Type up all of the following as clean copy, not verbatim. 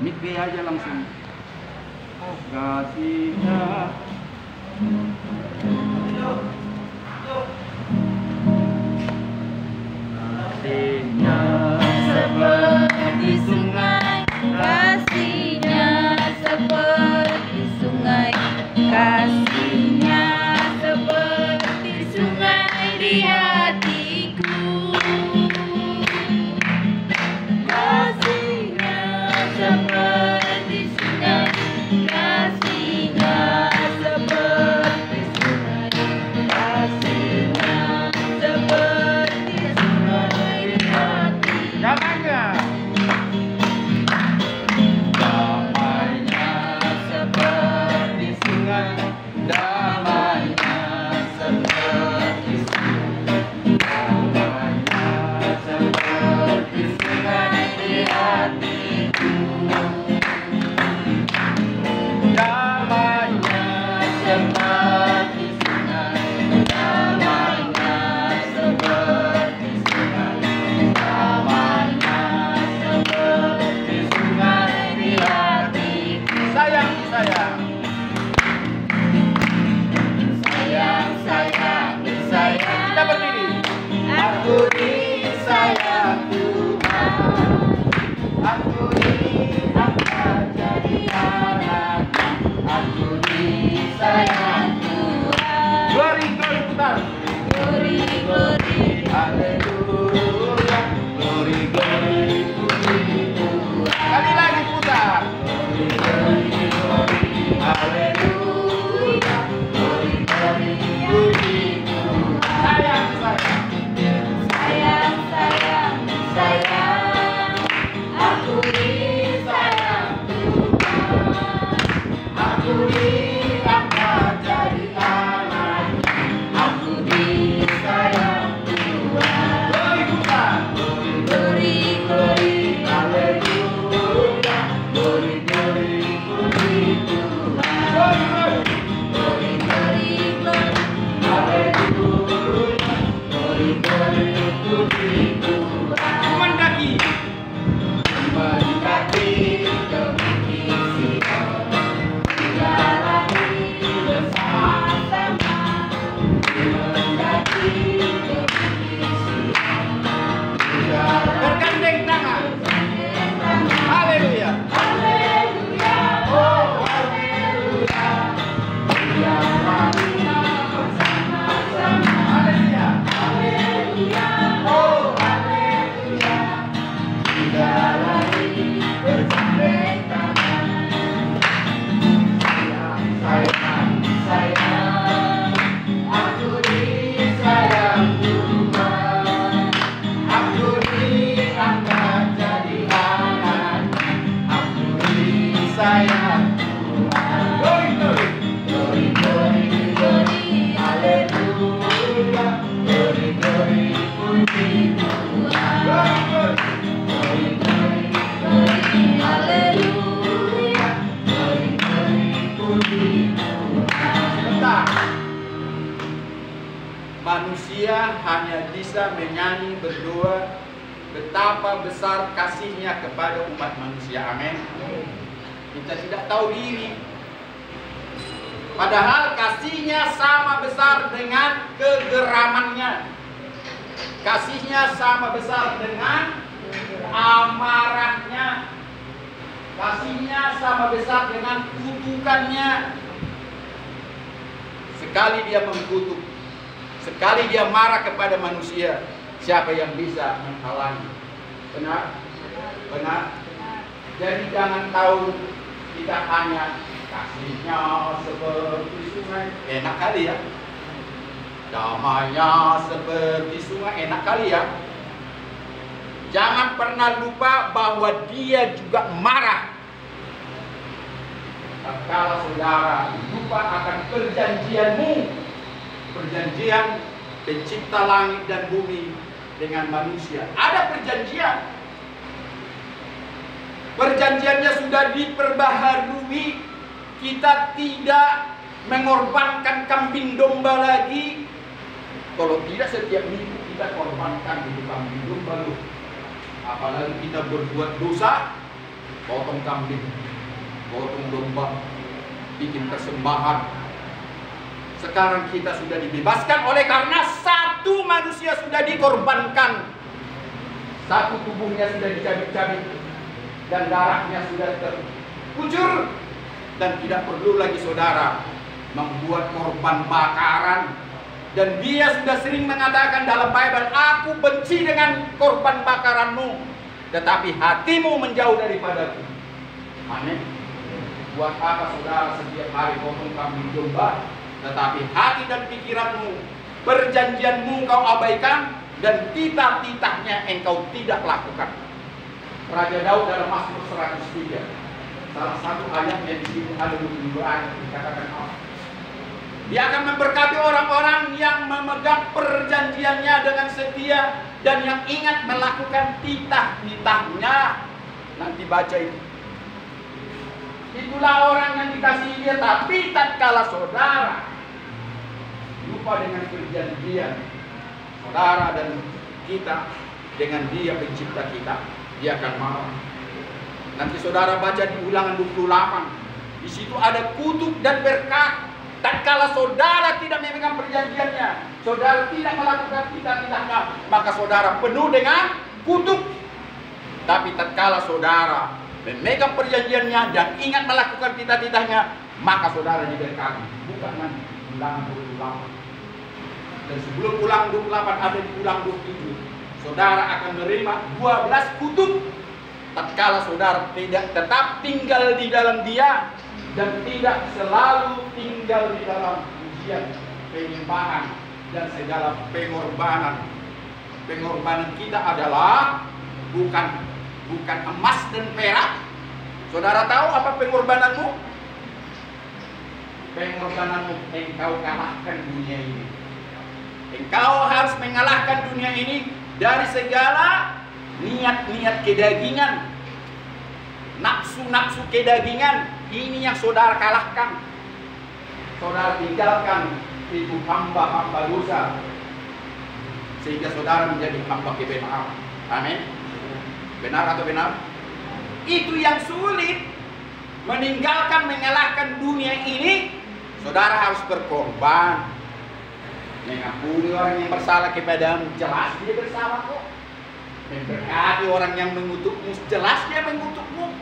Mikwe aja langsung. Kasihnya seperti sungai, kasihnya seperti sungai, kasihnya seperti sungai di hatiku, kasihnya seperti sungai, kasihnya seperti sungai, kasihnya seperti sungai di hatiku. damainya. Damainya seperti sungai, damainya seperti sungai, damainya seperti sungai di hatiku, damainya seperti sungai, damainya seperti sungai, damainya seperti sungai di hatiku. Sayang, sayang. Sayang, sayang, sayang. Kita berdiri. Aku disayang Tuhan, aku diangkat jadi anaknya, aku disayang Tuhan. Glory, glory, putar. Glory, glory, Haleluya. Glory, glory, puji Tuhan. Kali lagi putar. glory, glory, glory. Haleluya. Glory, glory, puji Tuhan. Sayang, sayang. Sayang, sayang, sayang, aku disayang Tuhan, aku diangkat jadi anaknya, aku disayang Tuhan. Glory, putar. Glory, glory, Haleluya. glory, glory, puji Tuhan. Glory, glory. Glory, glory, glory, Haleluya. glory, glory, puji Tuhan. Mendaki. Mendaki ke bukit Sion, jalani bersama-sama. Mendaki ke bukit Sion, Bergandeng tangan. jalani Haleluya. Haleluya, oh haleluya, jalani bersama-sama. Haleluya. Haleluya, oh haleluya, jalani bersama-sama. Sayang, sayang, aku disayang Tuhan, aku diangkat jadi anaknya, aku disayang Tuhan. Glory, glory. Glory, glory, glory, haleluya, glory, glory, puji Tuhan. Glory, glory. Glory, glory, glory, haleluya, glory, glory, puji Tuhan. Sebentar. Manusia hanya bisa menyanyi berdoa betapa besar kasihnya kepada umat manusia. Amin. Kita tidak tahu diri. Padahal kasihnya sama besar dengan kegeramannya. Kasihnya sama besar dengan amarahnya. Kasihnya sama besar dengan kutukannya. Sekali dia mengkutuk, sekali dia marah kepada manusia, siapa yang bisa menghalangi? Benar? Benar? Jadi jangan tahu kita hanya kasihnya seperti sungai. Enak kali ya. Damainya seperti sungai. Enak kali ya. Jangan pernah lupa bahwa dia juga marah. Kalau saudara lupa akan perjanjianmu, perjanjian pencipta langit dan bumi dengan manusia, ada perjanjian. Perjanjiannya sudah diperbaharui. Kita tidak mengorbankan kambing domba lagi. Kalau tidak setiap minggu kita korbankan di kambing domba. Apalagi kita berbuat dosa, potong kambing, potong domba, bikin persembahan. Sekarang kita sudah dibebaskan oleh karena satu manusia sudah dikorbankan. Satu tubuhnya sudah dicabik-cabik dan darahnya sudah terkucur. Dan tidak perlu lagi saudara membuat korban bakaran. Dan dia sudah sering mengatakan dalam Bible, aku benci dengan korban bakaranmu, tetapi hatimu menjauh daripadaku. Amin. Buat apa saudara setiap hari potong kambing domba, tetapi hati dan pikiranmu, perjanjianmu kau abaikan, dan titah-titahnya engkau tidak lakukan. Raja Daud dalam Mazmur 103, salah satu ayat yang di sini ada 22 ayat dikatakan apa? Dia akan memberkati orang-orang yang memegang perjanjiannya dengan setia dan yang ingat melakukan titah-titahnya. Nanti baca itu. Itulah orang yang dikasihi dia, tapi tatkala saudara lupa dengan perjanjian saudara dan kita dengan dia pencipta kita, dia akan marah. Nanti saudara baca di Ulangan 28, di situ ada kutuk dan berkat. Tatkala saudara tidak memegang perjanjiannya, saudara tidak melakukan titah-titahnya, maka saudara penuh dengan kutuk. Tapi tatkala saudara memegang perjanjiannya dan ingat melakukan titah-titahnya, maka saudara diberkati. Bukan nanti Ulangan 28. Dan sebelum Ulangan 28 ada di Ulangan 27, saudara akan menerima 12 kutuk tatkala saudara tidak tetap tinggal di dalam dia dan tidak selalu tinggal di dalam ujian, penyembahan dan segala pengorbanan. Pengorbanan kita adalah bukan emas dan perak. Saudara tahu apa pengorbananmu? Pengorbananmu engkau kalahkan dunia ini. Engkau harus mengalahkan dunia ini dari segala niat-niat kedagingan, nafsu-nafsu kedagingan. Ini yang saudara kalahkan. Saudara tinggalkan itu hamba-hamba dosa, sehingga saudara menjadi hamba kebenaran. Amin. Benar atau benar? Itu yang sulit. Meninggalkan, mengalahkan dunia ini, saudara harus berkorban. Mengampuni orang yang bersalah kepadamu, jelas dia bersalah kok. Memberkati orang yang mengutukmu, jelas dia mengutukmu.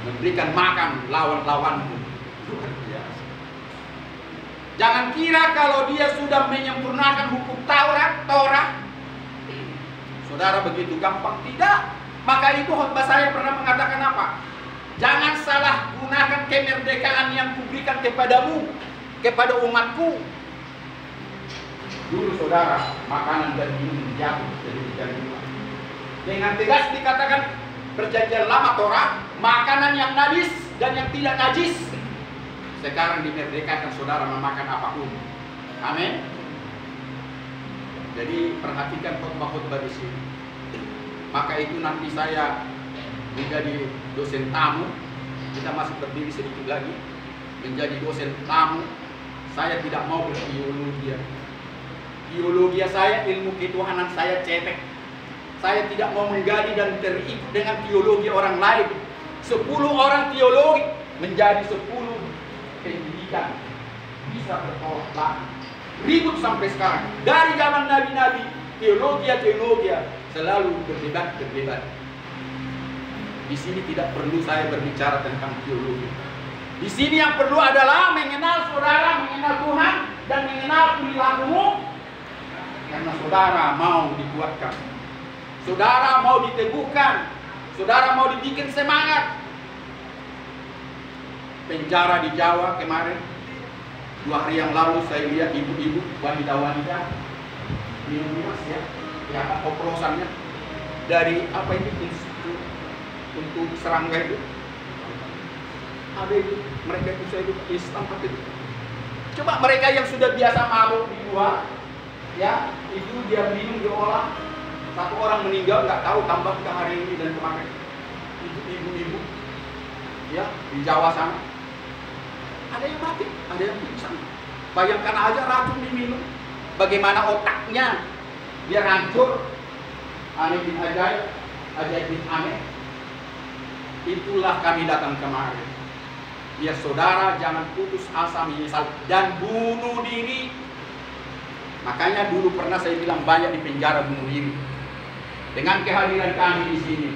Memberikan makan lawan-lawanmu, luar biasa. Jangan kira kalau dia sudah menyempurnakan hukum Taurat, saudara begitu gampang. Tidak. Maka itu khotbah saya pernah mengatakan apa? Jangan salah gunakan kemerdekaan yang kuberikan kepadamu, kepada umatku. Dulu saudara, makanan dan minum jatuh dari perjanjian. Dengan tegas dikatakan perjanjian lama Torah, makanan yang najis dan yang tidak najis. Sekarang dimerdekakan saudara memakan apapun. Amin. Jadi perhatikan khotbah-khotbah di sini. Maka itu nanti saya menjadi dosen tamu. Kita masih berdiri sedikit lagi. Menjadi dosen tamu. Saya tidak mau berteologi. Teologi saya, ilmu ketuhanan saya cetek. Saya tidak mau menggali dan terikut dengan teologi orang lain. 10 orang teologi menjadi 10 pendidikan. Bisa bertolak belakang. Ribut sampai sekarang. Dari zaman nabi-nabi, teologi selalu berdebat. Di sini tidak perlu saya berbicara tentang teologi. Di sini yang perlu adalah mengenal saudara, mengenal Tuhan, dan mengenal perilakumu. Karena saudara mau dikuatkan, saudara mau diteguhkan, saudara mau dibikin semangat. Penjara di Jawa kemarin, 2 hari yang lalu saya lihat ibu-ibu, wanita-wanita minum ya oplosannya dari apa itu untuk serangga itu. Ada itu, mereka itu saya Islam apa itu. Coba mereka yang sudah biasa mabuk di luar, ya itu dia minum diolah, 1 orang meninggal nggak tahu tambah ke hari ini dan kemarin. Itu ibu-ibu, ya di Jawa sana. Ada yang mati, ada yang pingsan. Bayangkan aja racun diminum, bagaimana otaknya biar hancur. Aneh bin ajaib. Ajaib, amin. Itulah kami datang kemari. Biar saudara jangan putus asa menyesal dan bunuh diri. Makanya dulu pernah saya bilang banyak di penjara bunuh diri. Dengan kehadiran kami di sini,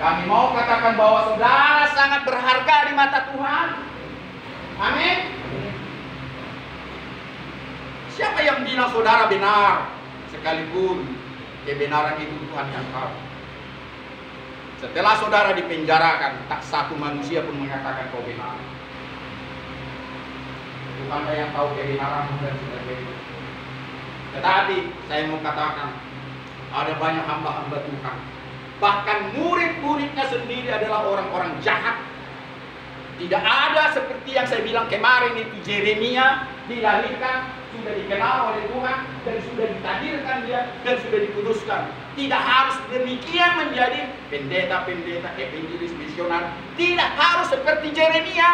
kami mau katakan bahwa saudara sangat berharga di mata Tuhan. Amin. Siapa yang bilang saudara benar? Sekalipun kebenaran itu Tuhan yang tahu. Setelah saudara dipenjarakan, tak satu manusia pun mengatakan kau benar. Tuhan yang tahu kebenaran dan sebagainya. Tetapi saya mau katakan, ada banyak hamba-hamba Tuhan. Bahkan murid-muridnya sendiri adalah orang-orang jahat. Tidak ada seperti yang saya bilang kemarin itu, Yeremia dilahirkan, sudah dikenal oleh Tuhan, dan sudah ditakdirkan dia, dan sudah dikuduskan. Tidak harus demikian menjadi pendeta-pendeta, evangelis, misioner. Tidak harus seperti Yeremia.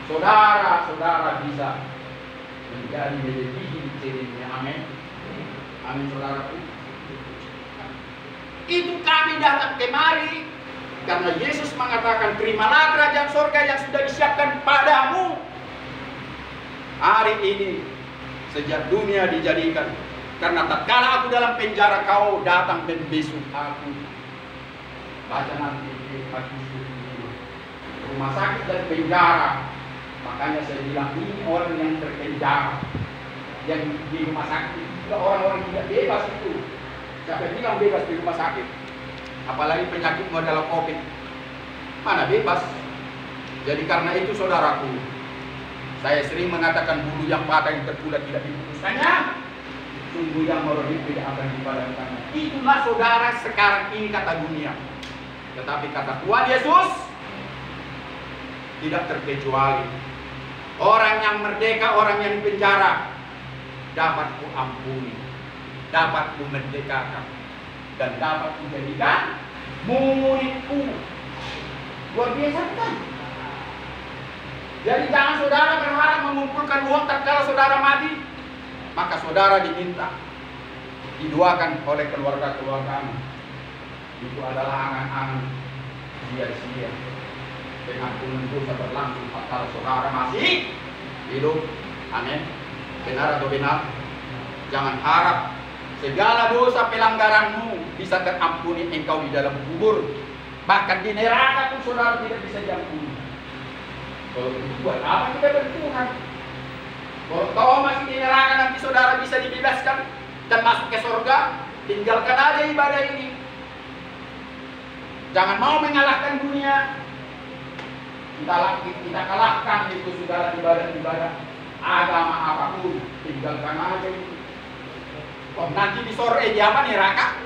Saudara-saudara bisa menjadi melebihi Yeremia. Amin. Amin, saudaraku. Itu kami datang kemari karena Yesus mengatakan, terimalah kerajaan surga yang sudah disiapkan padamu. Hari ini, sejak dunia dijadikan, karena tatkala aku dalam penjara, kau datang membesuk aku. Baca nanti rumah sakit dan penjara. Makanya saya bilang, ini orang yang terpenjara, yang di rumah sakit. Orang-orang tidak bebas itu. Siapa bilang bebas di rumah sakit? Apalagi penyakitmu adalah COVID. Mana bebas? Jadi karena itu saudaraku, saya sering mengatakan bulu yang patah yang terpulat tidak diputuskannya. Sungguh yang merohit tidak akan dipadamkannya. Itulah saudara sekarang ini kata dunia. Tetapi kata Tuhan Yesus tidak terkecuali. Orang yang merdeka, orang yang di penjara dapat ku ampuni, dapat ku merdekakan, dan dapat ku jadikan muridku. Luar biasa kan? Jadi jangan saudara berharap mengumpulkan uang tatkala saudara mati. Maka saudara diminta didoakan oleh keluarga-keluargamu. Itu adalah angan-angan sia-sia. Pengampunan dosa berlangsung tatkala saudara masih hidup. Amin. Benar atau benar? Jangan harap segala dosa pelanggaranmu bisa terampuni engkau di dalam kubur. Bahkan di neraka pun saudara tidak bisa diampuni. Kalau itu buat apa kita bertuhan? Kalau kau masih di neraka, nanti saudara bisa dibebaskan dan masuk ke surga. Tinggalkan aja ibadah ini. Jangan mau mengalahkan dunia. Kita kalahkan itu segala ibadah-ibadah agama apapun. Tinggalkan aja itu. Oh, nanti di sore di apa neraka?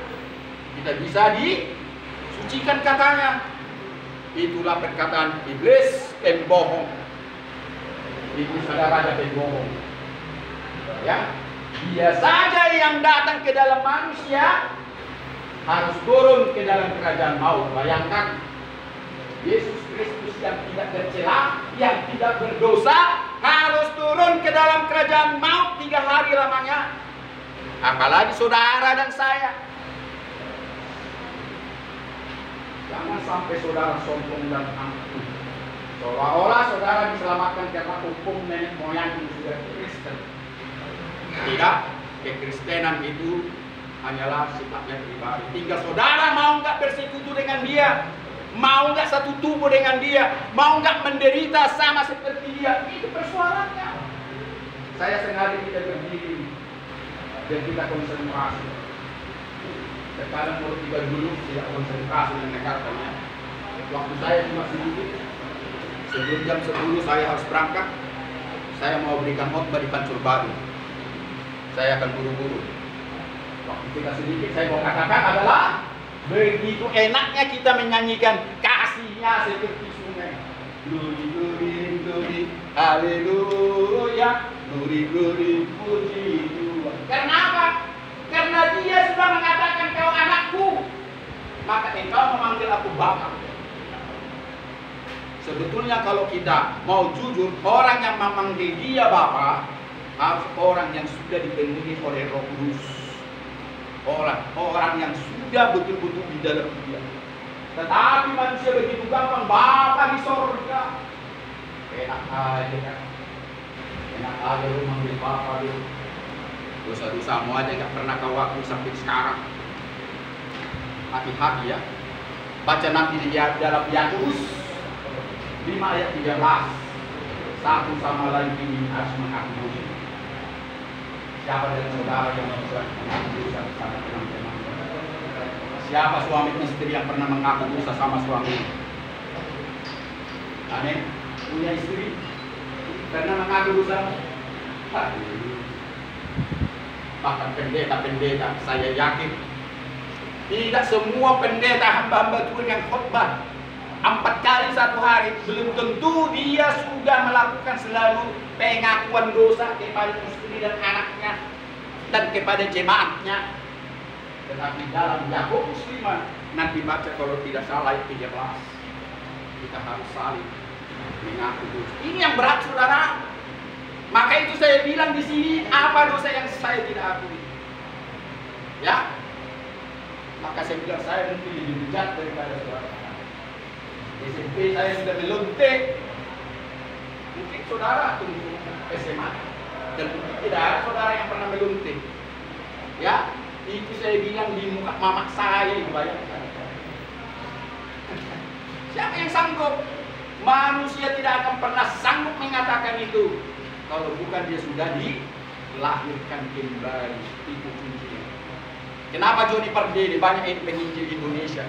Kita bisa disucikan katanya. Itulah perkataan iblis pembohong. Iblis adalah raja pembohong. Ya, dia saja yang datang ke dalam manusia harus turun ke dalam kerajaan maut. Bayangkan, Yesus Kristus yang tidak tercela, yang tidak berdosa, harus turun ke dalam kerajaan maut 3 hari lamanya. Apalagi saudara dan saya. Jangan sampai saudara sombong dan angkuh. Seolah-olah saudara diselamatkan karena hukum nenek moyang yang sudah Kristen. Tidak, kekristenan itu hanyalah sifatnya pribadi. Tinggal saudara mau nggak bersekutu dengan dia, mau nggak satu tubuh dengan dia, mau nggak menderita sama seperti dia. Itu persoalannya. Saya sengaja kita berdiri dan kita konsentrasi. Sekarang kalau kita dulu tidak konsentrasi mendengarkannya. Waktu saya cuma sedikit. Sebelum jam 10 saya harus berangkat. Saya mau berikan khotbah di Pancur Baru. Saya akan buru-buru. Waktu kita sedikit, saya mau katakan adalah begitu enaknya kita menyanyikan kasihnya seperti sungai. Glori, glori, glori, haleluya, glori, glori, puji Tuhan. Kenapa? Karena dia sudah mengatakan kau anakku, maka engkau memanggil aku Bapa. Sebetulnya kalau kita mau jujur, orang yang memanggil dia Bapa harus orang yang sudah dipenuhi oleh Roh Kudus. orang yang sudah betul-betul di dalam dia. Tetapi manusia begitu gampang, Bapa di sorga. Enak aja kan. Enak aja lu manggil Bapa lu. Dosa-dosamu aja gak pernah kau akui sampai sekarang. Hati-hati ya. Baca nanti di dalam Yakobus 5 ayat 13. Satu sama lain ini harus mengakui. Siapa dari saudara yang bisa mengaku dosa sama teman-teman? Siapa suami istri yang pernah mengaku dosa sama suami? Aneh, punya istri pernah mengaku dosa? Bahkan pendeta-pendeta, saya yakin tidak semua pendeta hamba-hamba Tuhan yang khotbah 4 kali satu hari, belum tentu dia sudah melakukan selalu pengakuan dosa kepada istri dan anaknya dan kepada jemaatnya. Tetapi dalam Yakobus 5 nanti baca kalau tidak salah ayat 13, kita harus saling mengaku dosa. Ini yang berat saudara. Maka itu saya bilang di sini apa dosa yang saya tidak akui. Ya, maka saya bilang saya mungkin lebih bijak daripada saudara. SMP saya sudah melontek. Mungkin saudara tunggu SMA dan mungkin tidak ada saudara yang pernah melontek. Ya, itu saya bilang di muka mama saya itu bayangkan. Siapa yang sanggup? Manusia tidak akan pernah sanggup mengatakan itu kalau bukan dia sudah dilahirkan kembali. Itu kuncinya. Kenapa Johnny Pardede banyak penginjil Indonesia?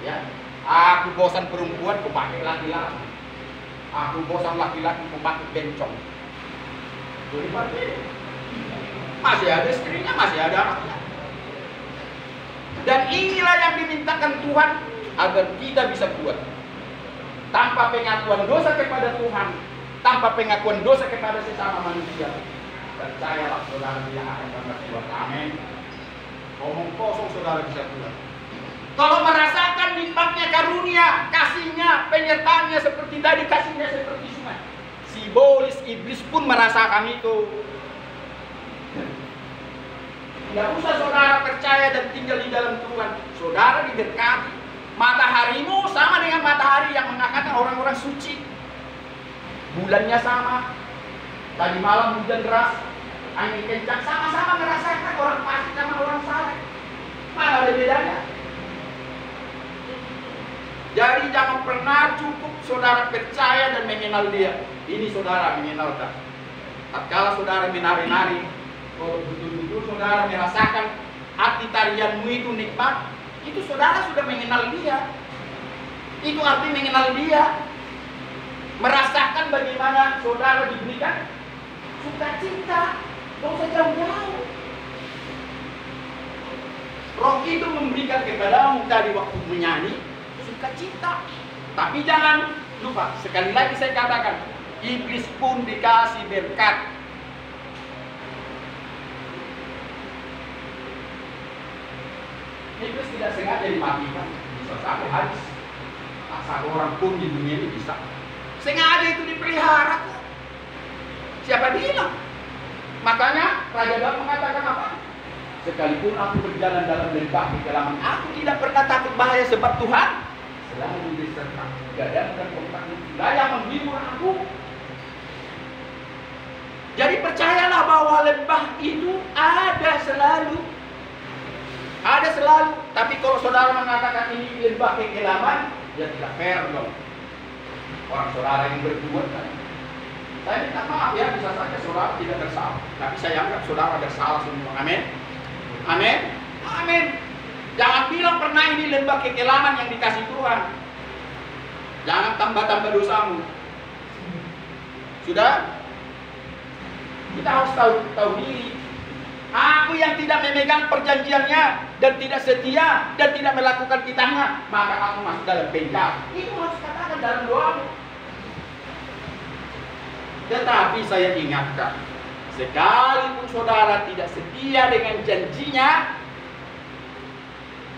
Ya, aku bosan perempuan, aku pakai laki-laki. Aku bosan laki-laki, aku pakai bencong. Johnny Pardede masih ada istrinya, masih ada anaknya. Dan inilah yang dimintakan Tuhan agar kita bisa kuat. Tanpa pengakuan dosa kepada Tuhan, tanpa pengakuan dosa kepada sesama manusia, percayalah saudara tidak akan pernah kuat. Amin. Ngomong kosong saudara bisa kuat. Kalau merasakan nikmatnya karunia, kasihnya, penyertaannya seperti tadi, kasihnya seperti sungai. Simbolis iblis pun merasakan itu. Tidak usah saudara percaya dan tinggal di dalam Tuhan. Saudara diberkati. Mataharimu sama dengan matahari yang mengatakan orang-orang suci. Bulannya sama. Tadi malam hujan deras, angin kencang, sama-sama merasakan orang fasik sama orang saleh. Mana ada bedanya? Jadi jangan pernah cukup saudara percaya dan mengenal dia. Ini saudara mengenal tak? Tatkala saudara menari-nari, kalau betul-betul saudara merasakan hati tarianmu itu nikmat, itu saudara sudah mengenal dia. Itu arti mengenal dia. Merasakan bagaimana saudara diberikan sukacita. Tidak usah jauh-jauh. Roh itu memberikan kepadamu tadi waktu menyanyi sukacita. Tapi jangan lupa, sekali lagi saya katakan, iblis pun dikasih berkat. Iblis tidak sengaja dimatikan, bisa sampai habis. Tak satu orang pun di dunia ini bisa. Sengaja itu dipelihara kok. Siapa bilang? Makanya Raja Daud mengatakan apa? Sekalipun aku berjalan dalam lembah kegelapan, aku tidak pernah takut bahaya sebab Tuhan selalu beserta. Gadang dan kotaknya tidak yang menghibur aku. Jadi percayalah bahwa lembah itu ada selalu. Ada selalu. Tapi kalau saudara mengatakan ini lembah kegelapan, ya tidak fair dong. Orang saudara yang berbuat kan. Saya minta maaf ya, bisa saja saudara tidak bersalah. Tapi saya anggap saudara bersalah semua. Amin. Amin. Amin. Jangan bilang pernah ini lembah kekelaman yang dikasih Tuhan. Jangan tambah-tambah dosamu. Sudah? Kita harus tahu diri. Aku yang tidak memegang perjanjiannya dan tidak setia dan tidak melakukan kitahnya, maka aku masuk dalam penjara. Itu harus katakan dalam doamu. Tetapi saya ingatkan, sekalipun saudara tidak setia dengan janjinya,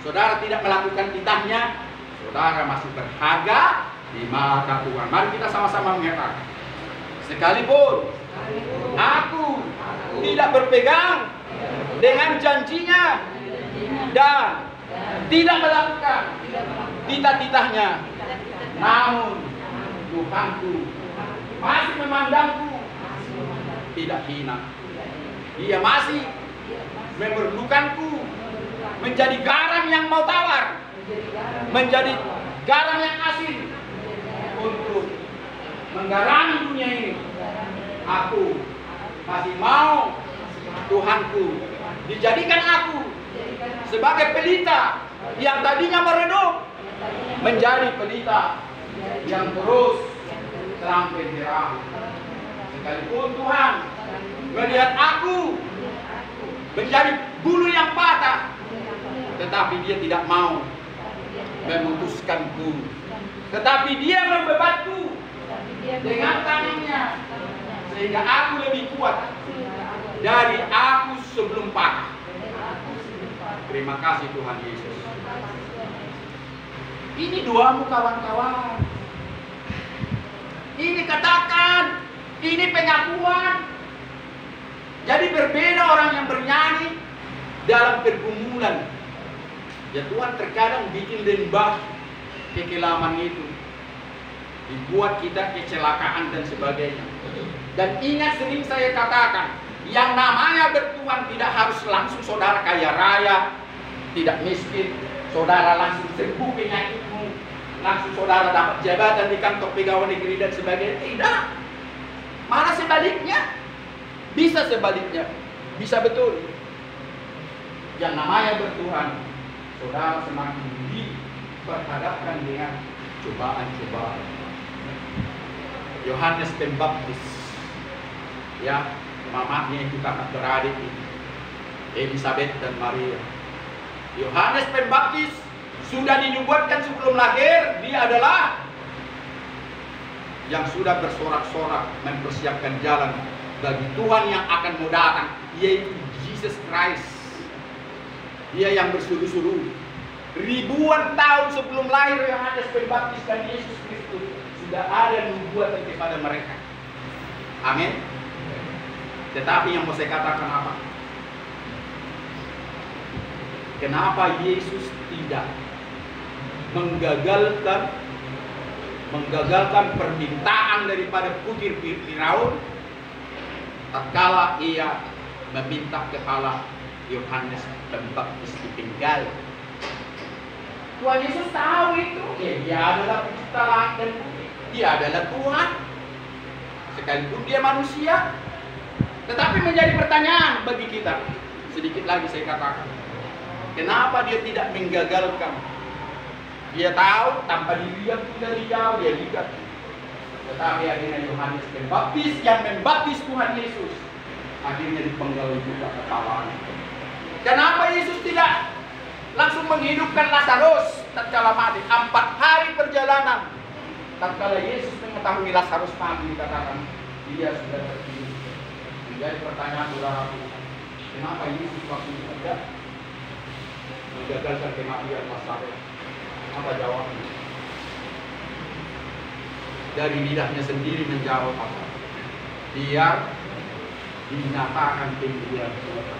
saudara tidak melakukan kitahnya, saudara masih berharga di mata Tuhan. Mari kita sama-sama mengatakan, sekalipun aku tidak berpegang dengan janjinya, dan tidak melakukan titah-titahnya. Namun Tuhanku masih memandangku tidak hina. Dia masih memerlukanku menjadi garam yang mau tawar, menjadi garam yang asin untuk menggarami dunia ini. Aku masih mau Tuhanku dijadikan aku sebagai pelita yang tadinya meredup menjadi pelita yang terus sampai terakhir. Sekalipun Tuhan melihat aku menjadi bulu yang patah, tetapi dia tidak mau memutuskanku, tetapi dia membebatku dengan tangannya, sehingga aku lebih kuat dari aku sebelum patah. Terima kasih Tuhan Yesus. Ini doamu kawan-kawan. Ini katakan, ini pengakuan. Jadi berbeda orang yang bernyanyi dalam pergumulan. Ya Tuhan terkadang bikin lembah kekelaman itu, dibuat kita kecelakaan dan sebagainya. Dan ingat, sering saya katakan, yang namanya bertuhan tidak harus langsung saudara kaya raya, tidak miskin, saudara langsung sembuh penyakitmu, langsung saudara dapat jabatan di kantor pegawai negeri dan sebagainya. Tidak. Malah sebaliknya. Bisa sebaliknya. Bisa betul. Yang namanya bertuhan, saudara semakin diperhadapkan dengan cobaan-cobaan. Yohanes Pembaptis, ya, mamanya itu kakak beradik ini, Elizabeth dan Maria. Yohanes Pembaptis sudah dinubuatkan sebelum lahir, dia adalah yang sudah bersorak-sorak mempersiapkan jalan bagi Tuhan yang akan mau datang, yaitu Jesus Christ. Dia yang bersuruh-suruh ribuan tahun sebelum lahir Yohanes Pembaptis dan Yesus Kristus sudah ada nubuatan kepada mereka. Amin. Tetapi yang mau saya katakan apa? Kenapa Yesus tidak menggagalkan permintaan daripada putri Firaun tatkala ia meminta kepala Yohanes Pembaptis dipenggal? Tuhan Yesus tahu itu. Dia adalah pencipta langit dan bumi. Dia adalah Tuhan. Sekalipun dia manusia. Tetapi menjadi pertanyaan bagi kita. Sedikit lagi saya katakan, kenapa dia tidak menggagalkan? Dia tahu tanpa dilihat dari jauh, dia lihat. Tetapi akhirnya Yohanes Pembaptis yang membaptis Tuhan Yesus akhirnya dipenggal juga kepalanya. Kenapa Yesus tidak langsung menghidupkan Lazarus tatkala mati? 4 hari perjalanan tatkala Yesus mengetahui Lazarus mati, dikatakan dia sudah tertidur. Menjadi pertanyaan saudaraku, kenapa Yesus waktu itu tidak menggagalkan kematian Lazarus? Apa jawabnya? Dari lidahnya sendiri menjawab apa? Biar dinyatakan kemuliaan Tuhan.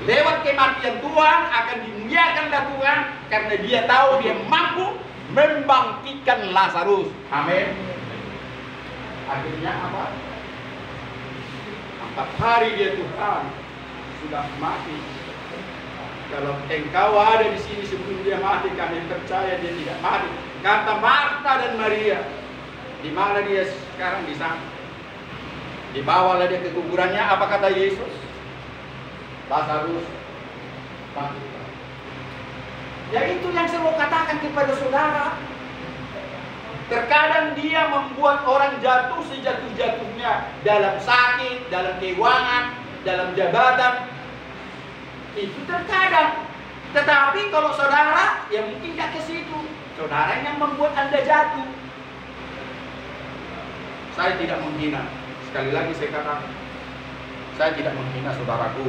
Lewat kematian Tuhan akan dimuliakanlah Tuhan, karena dia tahu dia mampu membangkitkan Lazarus. Amin. Akhirnya apa? 4 hari dia Tuhan sudah mati. Kalau engkau ada di sini sebelum dia mati, kami percaya dia tidak mati. Kata Marta dan Maria, di mana dia sekarang? Di sana. Dibawalah dia ke kuburannya. Apa kata Yesus? Lazarus bangkit. Ya itu yang saya mau katakan kepada saudara. Terkadang dia membuat orang jatuh sejatuh-jatuhnya dalam sakit, dalam keuangan, dalam jabatan. Itu terkadang. Tetapi kalau saudara, ya mungkin tidak ke situ. Saudara yang membuat Anda jatuh. Saya tidak menghina. Sekali lagi saya katakan, saya tidak menghina saudaraku.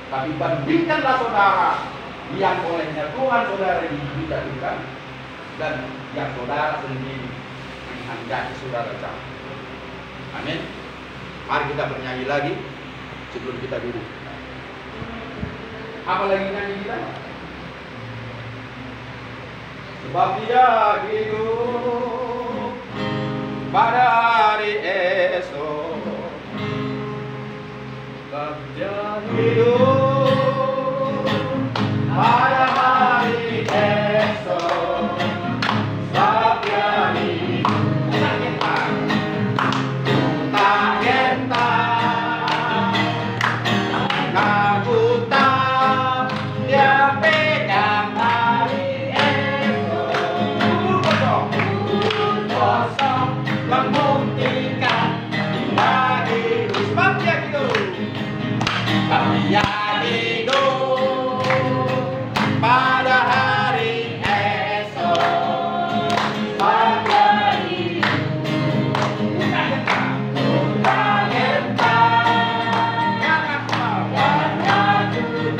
Tapi bandingkanlah saudara yang olehnya Tuhan saudara dijatuhkan dan yang saudara sendiri menghendaki saudara jatuh. Amin. Mari kita bernyanyi lagi sebelum kita duduk. Apa lagi nyanyi kita? Sebab dia hidup pada hari esok. Sebab dia hidup pada hari esok. Sebab dia hidup tak gentar, ngaku tak dia pegang hari esok. Kosong membuktikan dia hidup. Sebab dia hidup, sebab dia hidup pada hari esok. Sebab dia hidup tak gentar, ngaku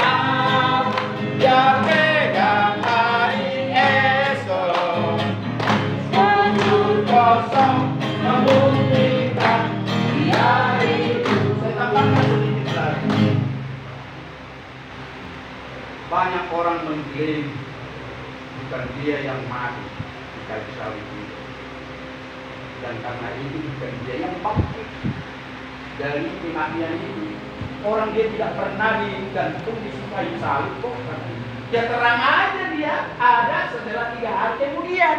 tak dia pegang hari esok. Kosong membuktikan dia hidup. Saya tambahkan sedikit lagi. Banyak orang mengklaim bukan dia yang mati di kayu salib itu, dan karena itu bukan dia yang bangkit dari kematian itu. Orang dia tidak pernah digantung di kayu salib kok. Ya terang aja dia ada setelah 3 hari kemudian.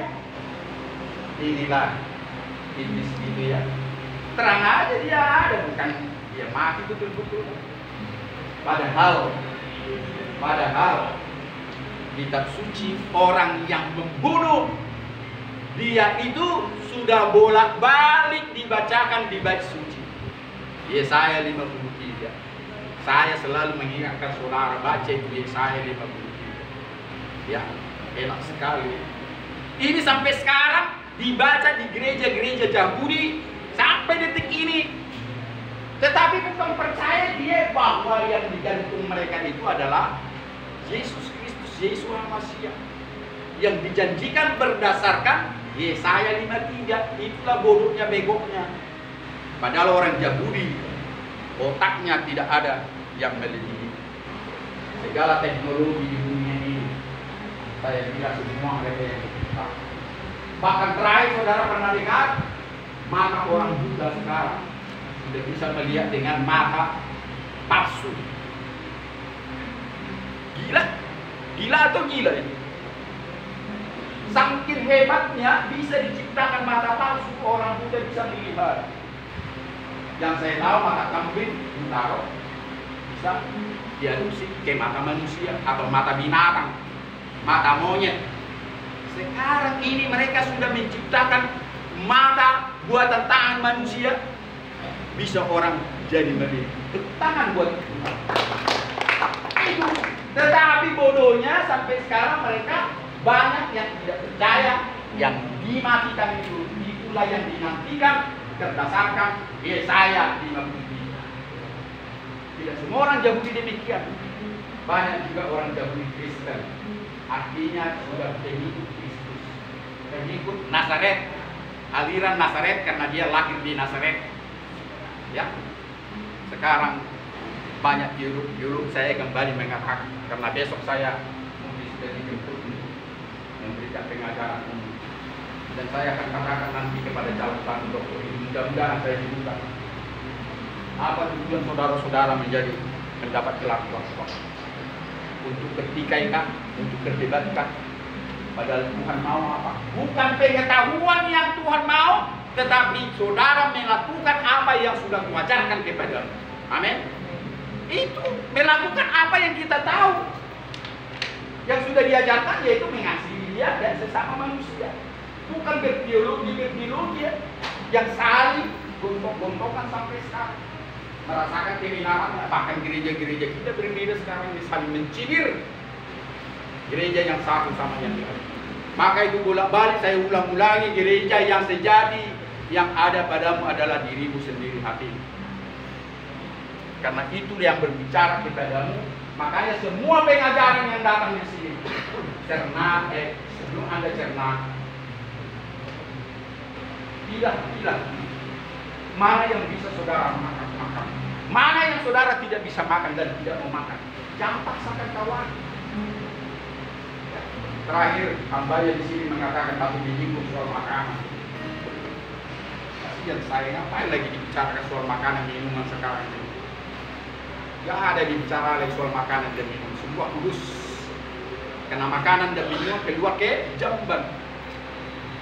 Inilah iblis gitu ya. Terang aja dia ada, bukan dia mati betul-betul. Padahal kitab suci, orang yang membunuh dia itu sudah bolak-balik dibacakan di bait suci. Yesaya 53. Saya selalu mengingatkan saudara baca itu Yesaya 53. Ya, enak sekali. Ini sampai sekarang dibaca di gereja-gereja Yahudi sampai detik ini. Tetapi bukan percaya dia bahwa yang digantung mereka itu adalah Yesus Kristus, Yesus Al-Masih yang dijanjikan berdasarkan Yesaya 53. Itulah bodohnya, begoknya. Padahal orang Yahudi otaknya tidak ada yang melihat segala teknologi di dunia ini. Saya kira semua mereka yang kita. Bahkan terakhir saudara pernah dengar mata orang Buddha sekarang sudah bisa melihat dengan mata palsu. Gila atau gila ini? Saking hebatnya bisa diciptakan mata palsu, orang Buddha bisa melihat. Yang saya tahu mata kambing ditaruh bisa diadopsi ke mata manusia atau mata binatang, mata monyet. Sekarang ini mereka sudah menciptakan mata buatan tangan manusia, bisa orang jadi melihat tangan buatan itu. Tetapi bodohnya sampai sekarang mereka banyak yang tidak percaya yang dimatikan itu. Itulah yang dinantikan berdasarkan Yesaya 53. Tidak semua orang Yahudi demikian. Banyak juga orang Yahudi Kristen. Artinya sudah pengikut Kristus, pengikut Nazaret, aliran Nazaret karena dia lahir di Nazaret. Ya, sekarang banyak juru saya kembali mengatakan karena besok saya sudah dijemput memberikan pengajaran umum dan saya akan katakan nanti kepada calon dokter ini, mudah-mudahan saya dibuka apa tujuan saudara-saudara menjadi mendapat gelar dokter, untuk bertikaikan, untuk berdebatkan. Padahal Tuhan mau apa? Bukan pengetahuan yang Tuhan mau, tetapi saudara melakukan apa yang sudah kuajarkan kepadamu. Amin. Itu melakukan apa yang kita tahu, yang sudah diajarkan, yaitu mengasihi dia dan sesama manusia. Bukan berteologi yang saling gontok-gontokan sampai sekarang. Merasakan kebenaran, bahkan gereja-gereja kita berbeda sekarang ini saling mencibir gereja yang satu sama yang lain. Maka itu bolak-balik saya ulang-ulangi, gereja yang sejati yang ada padamu adalah dirimu sendiri, hatimu. Karena itu yang berbicara kepadamu. Makanya semua pengajaran yang datang di sini cerna, sebelum Anda cerna, pilih mana yang bisa saudara makan. Mana yang saudara tidak bisa makan dan tidak mau makan. Jangan paksakan kawan. Terakhir, hambanya di sini mengatakan aku menyinggung soal makanan. Kasihan saya, ngapain lagi dibicarakan soal makanan minuman sekarang ini? Gak ada dibicara lagi soal makanan dan minum, semua kudus. Karena makanan dan minuman keluar ke jamban.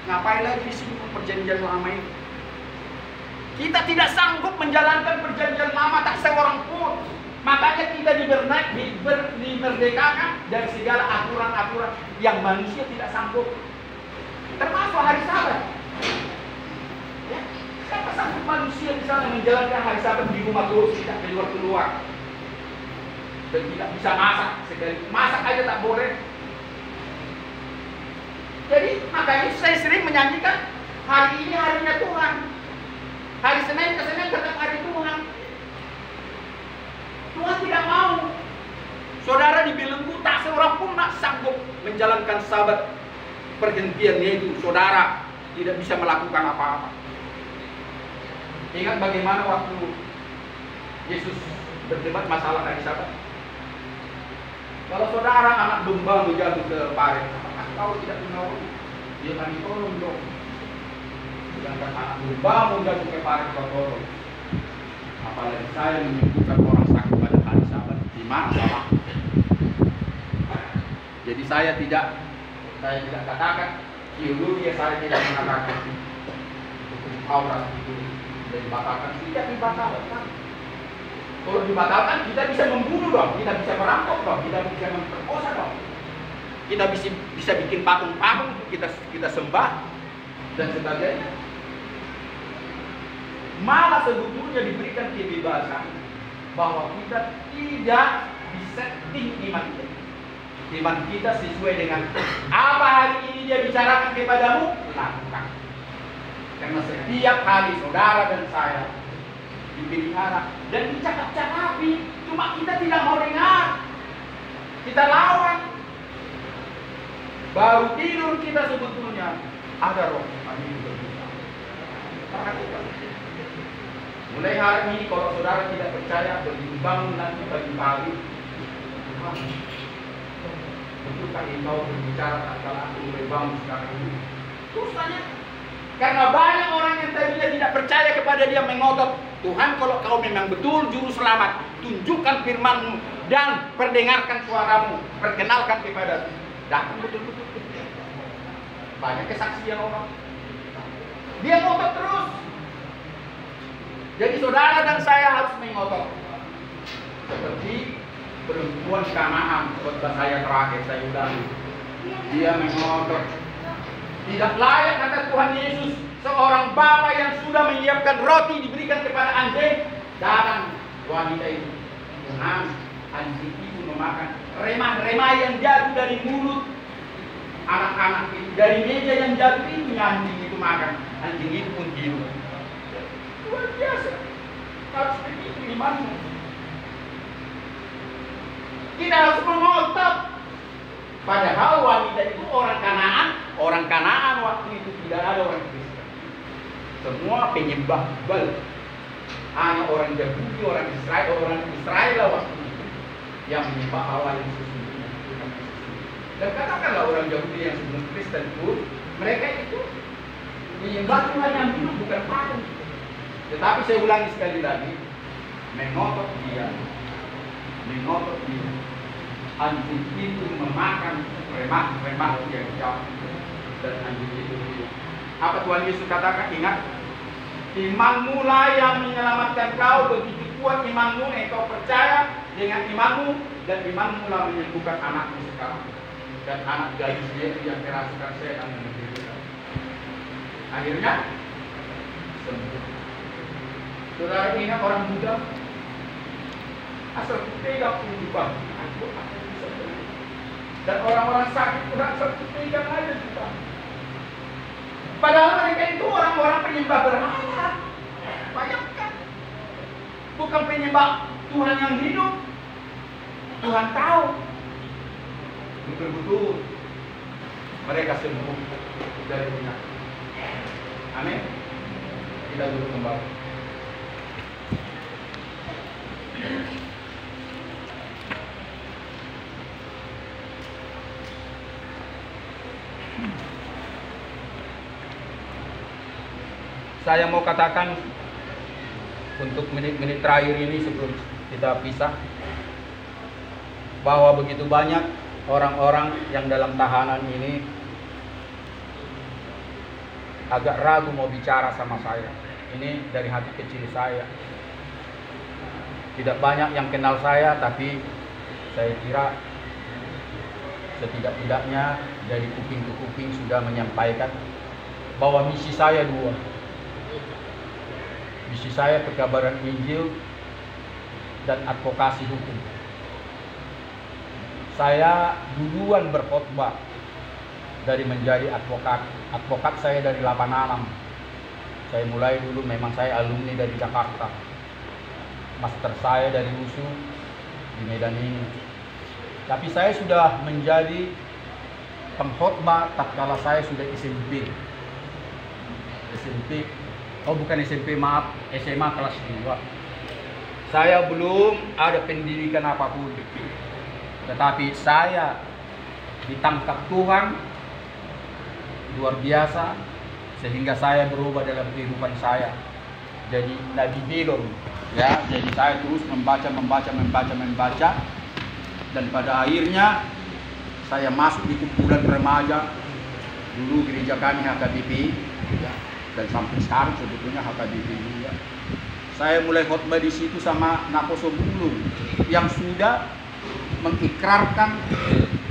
Ngapain lagi disinggung perjanjian lama ini? Kita tidak sanggup menjalankan perjanjian lama tak seorang pun. Makanya kita dimerdekakan dari segala aturan-aturan yang manusia tidak sanggup. Termasuk hari Sabat. Ya, siapa sanggup manusia misalnya menjalankan hari Sabat di rumah terus, tidak keluar-keluar. Dan tidak bisa masak sekali. Masak aja tak boleh. Jadi makanya saya sering menyanyikan hari ini harinya Tuhan. Hari Senin ke Senin tetap hari Tuhan. Tuhan tidak mau. Saudara dibelenggu tak seorang pun nak sanggup menjalankan Sabat perhentiannya itu. Saudara tidak bisa melakukan apa-apa. Ingat bagaimana waktu Yesus berdebat masalah hari Sabat. Kalau saudara anak domba jatuh ke parit, apakah kau tidak menolong? Dia akan ditolong dong. Sedangkan anak domba jatuh ke parit kau tolong. Apalagi saya menyebutkan orang sakit pada hari Sabat. Di mana salah? Jadi saya tidak katakan teologi, saya tidak mengatakan hukum Taurat itu dibatalkan. Tidak dibatalkan. Kalau dibatalkan kita bisa membunuh dong, kita bisa merampok dong, kita bisa memperkosa dong. Kita bisa bikin patung-patung kita sembah dan sebagainya. Malah sebetulnya diberikan kebebasan bahwa kita tidak disetting iman kita. Iman kita sesuai dengan apa hari ini dia bicarakan kepadamu, lakukan. Karena setiap hari saudara dan saya dipelihara dan dicakap-cakapi, cuma kita tidak mau dengar. Kita lawan. Baru tidur kita sebetulnya ada roh ini berbicara. Perhatikan. Mulai hari ini kalau saudara tidak percaya berbangun nanti pagi-pagi, betulkah engkau berbicara kalau aku mulai bangun sekarang ini? Terus tanya. Karena banyak orang yang tadinya tidak percaya kepada dia mengotot, Tuhan kalau kau memang betul juru selamat, tunjukkan firman-Mu dan perdengarkan suaramu, perkenalkan kepada datang betul-betul. Banyak kesaksian orang. Dia ngotot terus. Jadi saudara dan saya harus mengotot. Seperti perempuan Kanaan, khotbah saya terakhir saya ulangi. Dia mengotot. Tidak layak kata Tuhan Yesus, seorang bapa yang sudah menyiapkan roti diberikan kepada anjing. Datang wanita itu. Tuhan, anjing itu memakan remah-remah yang jatuh dari mulut anak-anak itu. Dari meja yang jatuh itu anjing itu makan. Anjing itu pun hidup. Luar biasa. Harus begitu imanmu. Kita harus mengotot. Padahal wanita itu orang Kanaan waktu itu tidak ada orang Kristen. Semua penyembah Baal. Hanya orang Yahudi, orang Israel waktu itu yang menyembah Allah yang sesungguhnya. Dan katakanlah orang Yahudi yang sebelum Kristen pun, mereka itu menyembah Tuhan yang hidup, bukan patung. Tetapi saya ulangi sekali lagi, mengotot dia. Anjing itu memakan remah-remah yang jauh dan anjing itu hidup. Apa Tuhan Yesus katakan? Ingat, imanmu lah yang menyelamatkan kau. Begitu kuat imanmu, engkau percaya dengan imanmu, dan imanmu lah menyembuhkan anakmu sekarang. Dan anak gadis dia yang kerasukan setan dan menderita. Akhirnya sembuh. Saudara ingat orang muda asal pegang kehidupan. Dan orang-orang sakit pun asal pegang aja juga. Padahal mereka itu orang-orang penyembah berhala. Bayangkan. Bukan penyembah Tuhan yang hidup. Tuhan tahu. Betul-betul mereka sembuh dari penyakit. Amin. Kita duduk kembali. Saya mau katakan untuk menit-menit terakhir ini sebelum kita pisah, bahwa begitu banyak orang-orang yang dalam tahanan ini agak ragu mau bicara sama saya. Ini dari hati kecil saya. Tidak banyak yang kenal saya, tapi saya kira setidak-tidaknya dari kuping ke kuping sudah menyampaikan bahwa misi saya dua. Misi saya perkabaran Injil dan advokasi hukum. Saya duluan berkhotbah dari menjadi advokat. Advokat saya dari 86. Saya mulai dulu, memang saya alumni dari Jakarta. Master saya dari USU di Medan ini. Tapi saya sudah menjadi pengkhotbah tatkala saya sudah SMP. SMP, maaf, SMA kelas 2. Saya belum ada pendidikan apapun. Tetapi saya ditangkap Tuhan luar biasa sehingga saya berubah dalam kehidupan saya. Jadi Nabi belum, ya. Jadi saya terus membaca dan pada akhirnya saya masuk di kumpulan remaja. Dulu gereja kami HKBP, ya. Dan sampai sekarang sebetulnya HKBP juga. Saya mulai khotbah di situ sama Naposo Bulung yang sudah mengikrarkan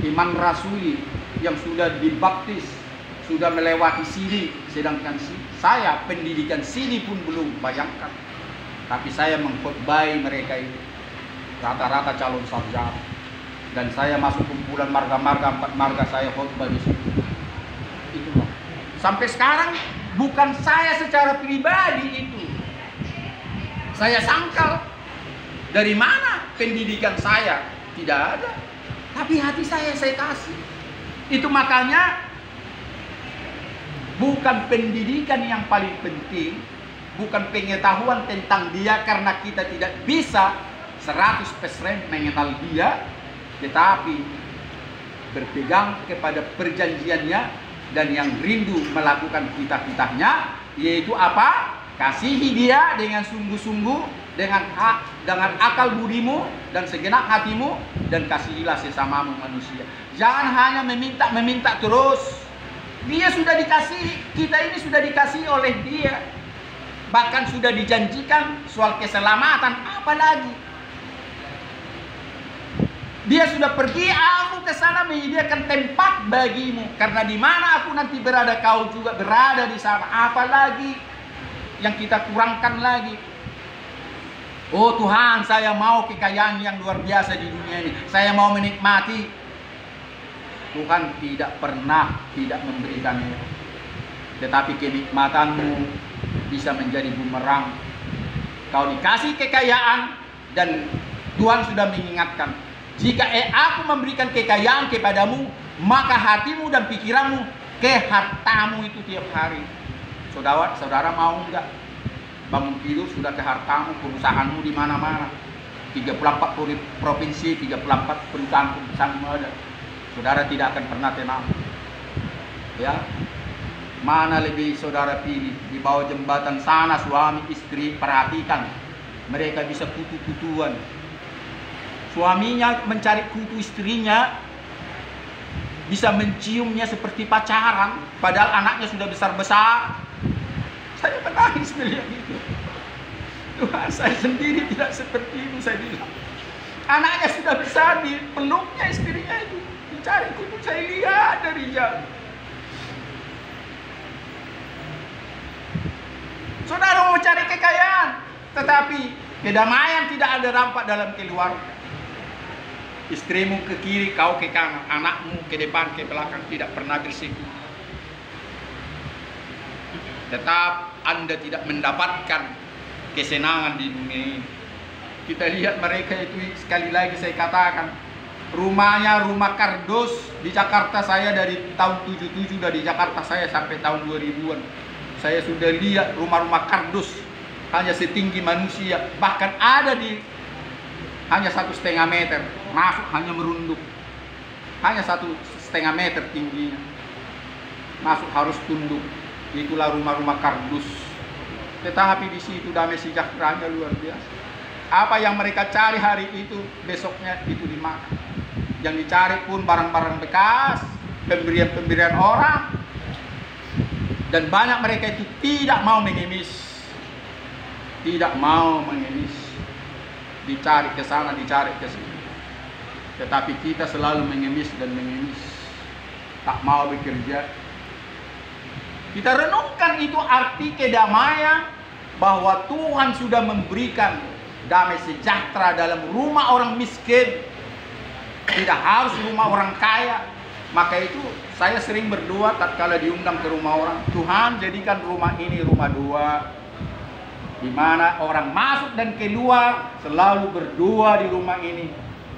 iman rasuli, yang sudah dibaptis, sudah melewati sini, sedangkan saya pendidikan sini pun belum, bayangkan. Tapi saya mengkhotbahi mereka itu rata-rata calon sarjana, dan saya masuk kumpulan marga-marga, 4 marga saya khotbah di situ. Itulah. Sampai sekarang bukan saya secara pribadi itu. Saya sangkal. Dari mana pendidikan saya? Tidak ada. Tapi hati saya kasih. Itu makanya bukan pendidikan yang paling penting, bukan pengetahuan tentang dia, karena kita tidak bisa 100% mengenal dia, tetapi berpegang kepada perjanjiannya dan yang rindu melakukan titah-titahnya, yaitu apa? Kasihi dia dengan sungguh-sungguh, dengan akal budimu dan segenap hatimu, dan kasihilah sesamamu manusia. Jangan hanya meminta terus. Dia sudah dikasihi, kita ini sudah dikasihi oleh dia. Bahkan sudah dijanjikan soal keselamatan, apalagi. Dia sudah pergi, aku ke sana menyediakan tempat bagimu. Karena di mana aku nanti berada, kau juga berada di sana. Apalagi yang kita kurangkan lagi. Oh Tuhan, saya mau kekayaan yang luar biasa di dunia ini. Saya mau menikmati. Tuhan tidak pernah tidak memberikannya. Tetapi kenikmatanmu bisa menjadi bumerang. Kau dikasih kekayaan dan Tuhan sudah mengingatkan, jika aku memberikan kekayaan kepadamu, maka hatimu dan pikiranmu ke hartamu itu tiap hari. Saudara mau enggak? Bangun tidur sudah ke hartamu, perusahaanmu di mana-mana. 34 provinsi, 34 perusahaan-perusahaanmu ada. Saudara tidak akan pernah tenang. Ya. Mana lebih saudara pilih? Di bawah jembatan sana suami istri, perhatikan. Mereka bisa kutu-kutuan. Suaminya mencari kutu istrinya, bisa menciumnya seperti pacaran, padahal anaknya sudah besar-besar. Saya menangis melihat itu. Tuhan, saya sendiri tidak seperti itu, saya bilang. Anaknya sudah besar, di peluknya istrinya itu, dicari kutu, saya lihat dari jauh. Saudara mau cari kekayaan, tetapi kedamaian tidak ada nampak dalam keluarga. Istrimu ke kiri, kau ke kanan, anakmu ke depan, ke belakang, tidak pernah bersekutu. Tetap Anda tidak mendapatkan kesenangan di dunia ini. Kita lihat mereka itu, sekali lagi saya katakan, rumahnya rumah kardus di Jakarta. Saya dari tahun 77 dari Jakarta saya sampai tahun 2000-an. Saya sudah lihat rumah-rumah kardus hanya setinggi manusia, bahkan ada di hanya 1,5 meter, masuk hanya merunduk, hanya 1,5 meter tingginya. masuk harus tunduk. Itulah rumah-rumah kardus. Tetapi di situ damai sejahteranya luar biasa. Apa yang mereka cari hari itu, besoknya itu dimakan. Yang dicari pun barang-barang bekas, pemberian-pemberian orang. Dan banyak mereka itu tidak mau mengemis. Tidak mau mengemis. Dicari ke sana, dicari ke sini. Tetapi kita selalu mengemis dan mengemis. Tak mau bekerja. Kita renungkan itu arti kedamaian, bahwa Tuhan sudah memberikan damai sejahtera dalam rumah orang miskin. Tidak harus rumah orang kaya. Maka itu saya sering berdoa tatkala diundang ke rumah orang, Tuhan jadikan rumah ini rumah doa, di mana orang masuk dan keluar selalu berdoa di rumah ini,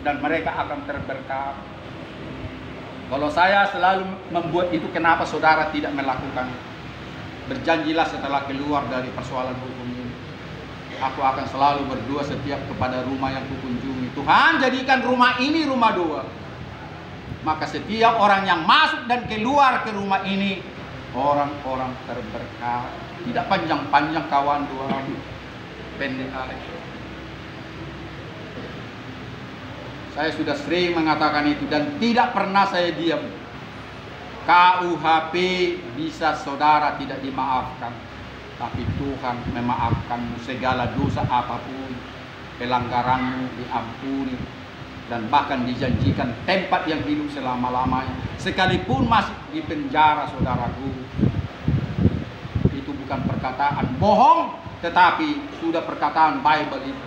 dan mereka akan terberkati. Kalau saya selalu membuat itu, kenapa saudara tidak melakukan? Berjanjilah setelah keluar dari persoalan hukum ini, aku akan selalu berdoa setiap kepada rumah yang kukunjungi, Tuhan jadikan rumah ini rumah doa. Maka setiap orang yang masuk dan keluar ke rumah ini, orang-orang terberkati. Tidak panjang-panjang kawan, doa pendek aja. Saya sudah sering mengatakan itu dan tidak pernah saya diam. KUHP bisa saudara tidak dimaafkan, tapi Tuhan memaafkanmu segala dosa apapun, pelanggaranmu diampuni, dan bahkan dijanjikan tempat yang hidup selama-lamanya. Sekalipun masih di penjara, saudaraku, itu bukan perkataan bohong, tetapi sudah perkataan Bible itu.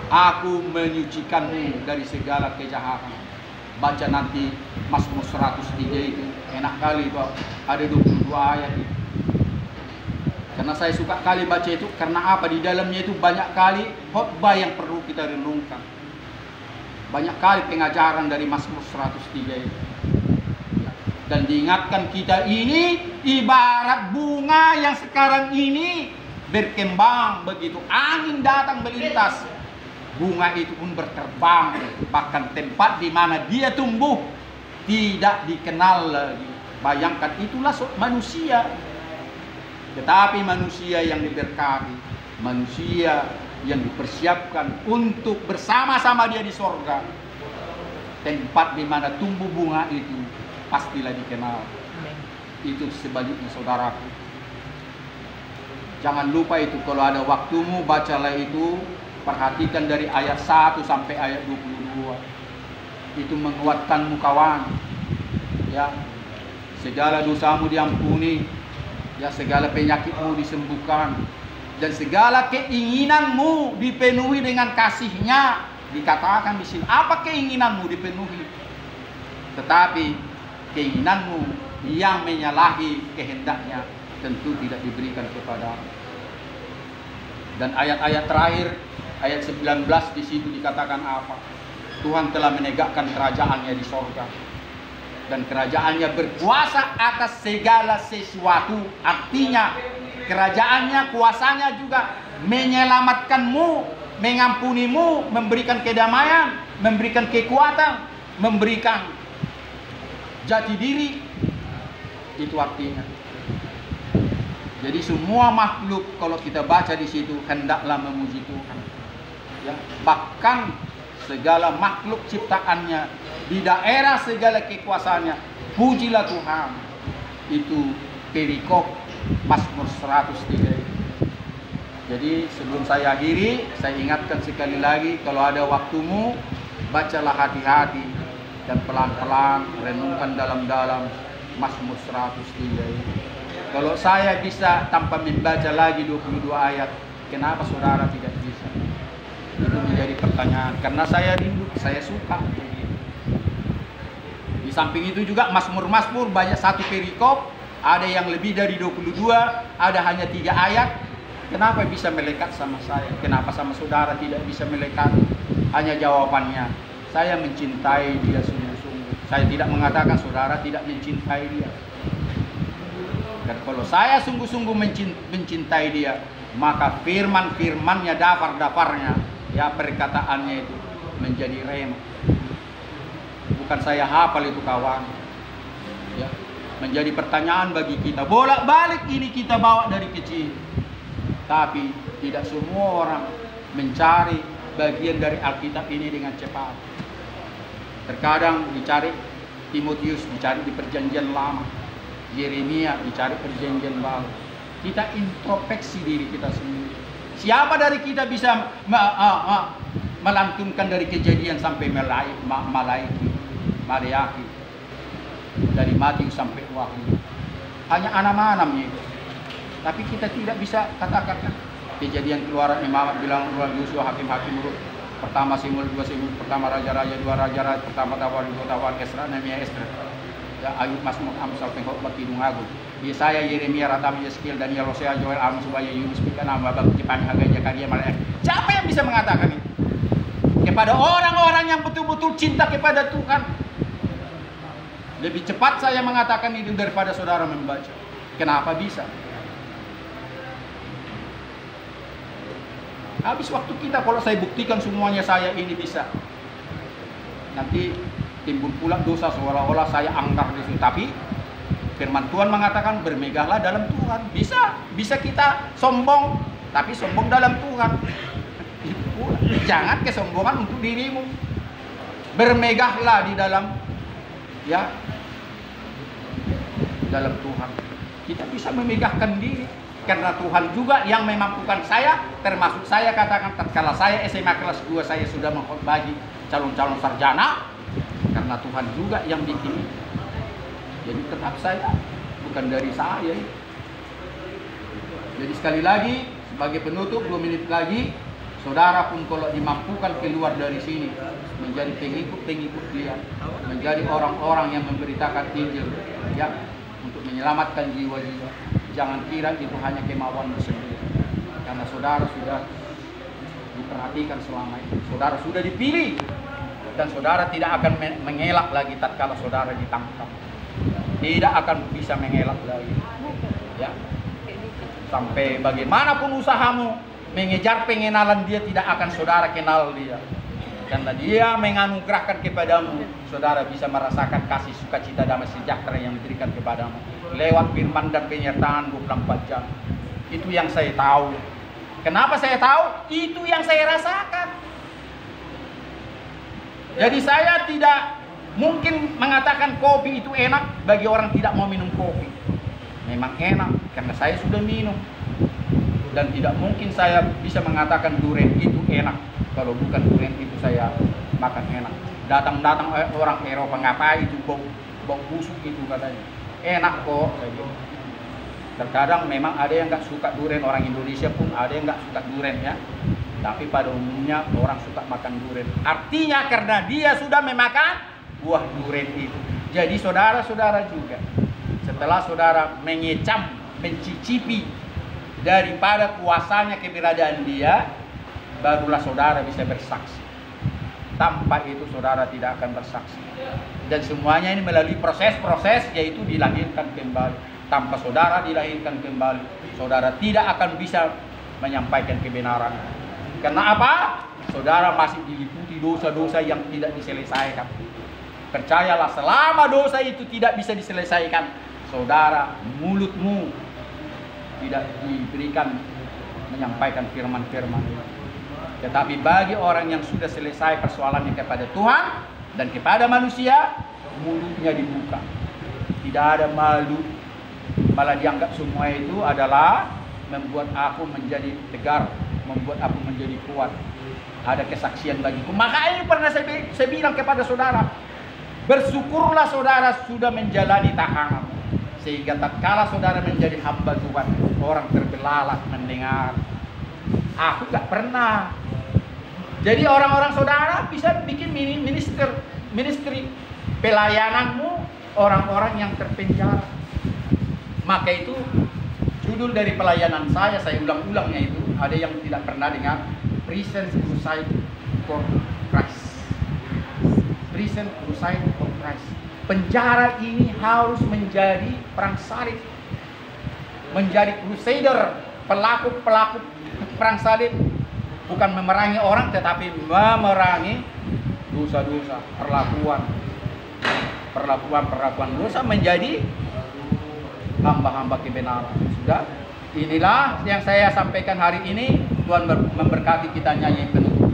Aku menyucikanmu dari segala kejahatan. Baca nanti Mazmur 103 itu, enak kali Pak, ada 22 ayat itu. Karena saya suka kali baca itu, karena apa? Di dalamnya itu banyak kali khotbah yang perlu kita renungkan. Banyak kali pengajaran dari Mazmur 103 itu. Dan diingatkan kita ini ibarat bunga yang sekarang ini berkembang begitu. Angin datang melintas, bunga itu pun berterbang. Bahkan tempat di mana dia tumbuh tidak dikenal lagi. Bayangkan, itulah manusia. Tetapi manusia yang diberkati, manusia yang dipersiapkan untuk bersama-sama dia di sorga. Tempat di mana tumbuh bunga itu pastilah dikenal. Itu sebaliknya saudaraku. Jangan lupa itu, kalau ada waktumu bacalah itu, perhatikan dari ayat 1 sampai ayat 22. Itu menguatkanmu kawan. Ya, segala dosamu diampuni, ya segala penyakitmu disembuhkan, dan segala keinginanmu dipenuhi dengan kasih-Nya. Dikatakan di sini, apa keinginanmu dipenuhi? Tetapi keinginanmu yang menyalahi kehendak-Nya tentu tidak diberikan kepadamu. Dan ayat-ayat terakhir, ayat 19 di situ dikatakan apa? Tuhan telah menegakkan kerajaan-Nya di sorga, dan kerajaan-Nya berkuasa atas segala sesuatu. Artinya kerajaan-Nya, kuasanya juga menyelamatkanmu, mengampunimu, memberikan kedamaian, memberikan kekuatan, memberikan jati diri. Itu artinya. Jadi semua makhluk, kalau kita baca di situ, hendaklah memuji Tuhan. Ya, bahkan segala makhluk ciptaannya, di daerah segala kekuasaannya, pujilah Tuhan. Itu perikop Mazmur 103. Jadi sebelum saya akhiri, saya ingatkan sekali lagi, kalau ada waktumu, bacalah hati-hati dan pelan-pelan renungkan dalam-dalam Mazmur 103. Kalau saya bisa tanpa membaca lagi 22 ayat, kenapa saudara tidak bisa? Itu menjadi pertanyaan. Karena saya rindu, saya suka. Di samping itu juga Mazmur-Mazmur banyak satu perikop, ada yang lebih dari 22, ada hanya 3 ayat. Kenapa bisa melekat sama saya? Kenapa sama saudara tidak bisa melekat? Hanya jawabannya, saya mencintai dia sungguh-sungguh. Saya tidak mengatakan saudara tidak mencintai dia. Dan kalau saya sungguh-sungguh mencintai dia, maka firman-firmannya, dafar-dafarnya, ya perkataannya itu menjadi rema. Bukan saya hafal itu kawan. Ya. menjadi pertanyaan bagi kita. Bolak-balik ini kita bawa dari kecil. Tapi tidak semua orang mencari bagian dari Alkitab ini dengan cepat. Terkadang dicari Timotius, dicari di perjanjian lama. Yeremia dicari perjanjian baru. Kita introspeksi diri kita sendiri. Siapa dari kita bisa melantunkan dari Kejadian sampai Maleakhi, dari Matius sampai Wahyu? Hanya anam-anamnya itu. Tapi kita tidak bisa katakan Kejadian, Keluaran, Imamat, Bilangan, Ulangan, Yosua, Hakim-Hakim, Rut, pertama Samuel, dua Samuel, pertama Raja-Raja, dua Raja-Raja, pertama Tawarin, dua Tawarin, Esra, Nehemia, Esdra, ya, Ayub, Mazmur, Amsal, Pengkhotbah, Kidung Agung, Yesaya, Yeremia, Ratam, Yeskiel, Daniel, Hosea, Joel, Amos, Subaya, Yunus, Mika, Nama, Babak, Jepang, Hagai, Zakaria, Malaikat. Siapa yang bisa mengatakan itu? Kepada orang-orang yang betul-betul cinta kepada Tuhan. Lebih cepat saya mengatakan itu daripada saudara membaca. Kenapa bisa? Habis waktu kita kalau saya buktikan semuanya saya ini bisa. Nanti timbul pula dosa seolah-olah saya anggar di situ. Tapi firman Tuhan mengatakan bermegahlah dalam Tuhan. Bisa kita sombong, tapi sombong dalam Tuhan. Jangan kesombongan untuk dirimu. Bermegahlah di dalam, ya, dalam Tuhan. Kita bisa memegahkan diri. Karena Tuhan juga yang memampukan saya, termasuk saya katakan tatkala saya SMA kelas 2 saya sudah mengkhotbahi calon-calon sarjana, karena Tuhan juga yang bikin. Jadi tetap saya, bukan dari saya. Jadi sekali lagi sebagai penutup 2 menit lagi, saudara pun kalau dimampukan keluar dari sini menjadi pengikut-pengikut dia, menjadi orang-orang yang memberitakan Injil, ya, untuk menyelamatkan jiwa-jiwa. Jangan kira itu hanya kemauanmu sendiri. Karena saudara sudah diperhatikan selama ini. Saudara sudah dipilih. Dan saudara tidak akan mengelak lagi tatkala saudara ditangkap. Tidak akan bisa mengelak lagi. Ya. Sampai bagaimanapun usahamu mengejar pengenalan dia, tidak akan saudara kenal dia. Karena dia menganugerahkan kepadamu, saudara bisa merasakan kasih sukacita damai sejahtera yang diberikan kepadamu lewat firman dan penyertaan 24 jam. Itu yang saya tahu. Kenapa saya tahu? Itu yang saya rasakan. Jadi saya tidak mungkin mengatakan kopi itu enak bagi orang tidak mau minum kopi. Memang enak karena saya sudah minum. Dan tidak mungkin saya bisa mengatakan durian itu enak kalau bukan durian itu saya makan enak. Datang-datang orang Eropa, ngapain itu bau busuk itu katanya. Enak kok. Terkadang memang ada yang nggak suka durian, orang Indonesia pun ada yang nggak suka durian ya. Tapi pada umumnya orang suka makan durian. Artinya karena dia sudah memakan buah durian itu. Jadi saudara-saudara juga, setelah saudara mengecam, mencicipi daripada kuasanya keberadaan dia, barulah saudara bisa bersaksi. Tanpa itu saudara tidak akan bersaksi. Dan semuanya ini melalui proses-proses, yaitu dilahirkan kembali. Tanpa saudara dilahirkan kembali, saudara tidak akan bisa menyampaikan kebenaran. Karena apa? Saudara masih diliputi dosa-dosa yang tidak diselesaikan. Percayalah, selama dosa itu tidak bisa diselesaikan, saudara, mulutmu tidak diberikan menyampaikan firman-firman. Tetapi bagi orang yang sudah selesai persoalannya kepada Tuhan dan kepada manusia, mulutnya dibuka. Tidak ada malu. Malah dianggap semua itu adalah membuat aku menjadi tegar, membuat aku menjadi kuat. Ada kesaksian bagiku. Maka ini pernah saya bilang kepada saudara, bersyukurlah saudara sudah menjalani tahanan. Sehingga tatkala saudara menjadi hamba Tuhan, orang terbelalak mendengar. Aku gak pernah. Jadi orang-orang saudara bisa bikin ministry pelayananmu orang-orang yang terpenjara. Maka itu judul dari pelayanan saya ulang-ulangnya itu, ada yang tidak pernah dengar, Prison Crusade for Christ. Prison Crusade for Christ. Penjara ini harus menjadi perang salib, menjadi crusader, pelaku-pelaku perang salib, bukan memerangi orang tetapi memerangi dosa-dosa, perlakuan dosa menjadi hamba-hamba kebenaran. Sudah, inilah yang saya sampaikan hari ini. Tuhan memberkati kita nyanyi penutup.